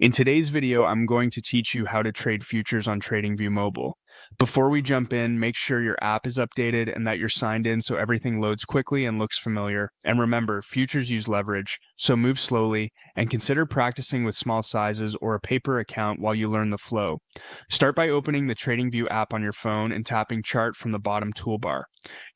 In today's video, I'm going to teach you how to trade futures on TradingView Mobile. Before we jump in, make sure your app is updated and that you're signed in so everything loads quickly and looks familiar. And remember, futures use leverage, so move slowly and consider practicing with small sizes or a paper account while you learn the flow. Start by opening the TradingView app on your phone and tapping Chart from the bottom toolbar.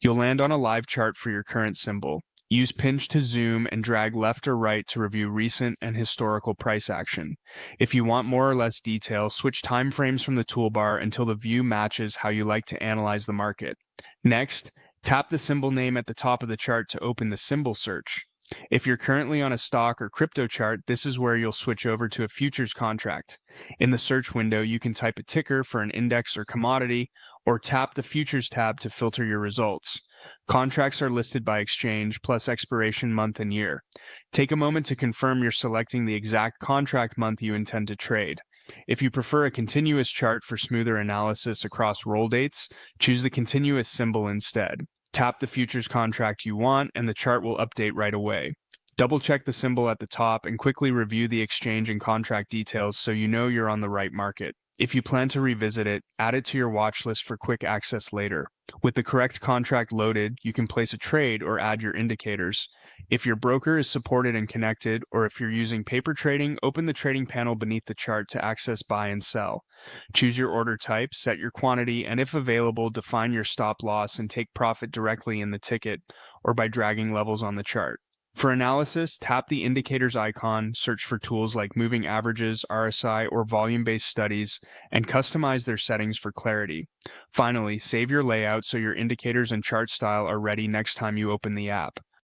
You'll land on a live chart for your current symbol. Use pinch to zoom and drag left or right to review recent and historical price action. If you want more or less detail, switch time frames from the toolbar until the view matches how you like to analyze the market. Next, tap the symbol name at the top of the chart to open the symbol search. If you're currently on a stock or crypto chart, this is where you'll switch over to a futures contract. In the search window, you can type a ticker for an index or commodity, or tap the Futures tab to filter your results. Contracts are listed by exchange plus expiration month and year. Take a moment to confirm you're selecting the exact contract month you intend to trade. If you prefer a continuous chart for smoother analysis across roll dates, choose the continuous symbol instead. Tap the futures contract you want and the chart will update right away. Double-check the symbol at the top and quickly review the exchange and contract details so you know you're on the right market. If you plan to revisit it, add it to your watch list for quick access later. With the correct contract loaded, you can place a trade or add your indicators. If your broker is supported and connected, or if you're using paper trading, open the trading panel beneath the chart to access buy and sell. Choose your order type, set your quantity, and if available, define your stop loss and take profit directly in the ticket or by dragging levels on the chart. For analysis, tap the indicators icon, search for tools like moving averages, RSI, or volume-based studies, and customize their settings for clarity. Finally, save your layout so your indicators and chart style are ready next time you open the app.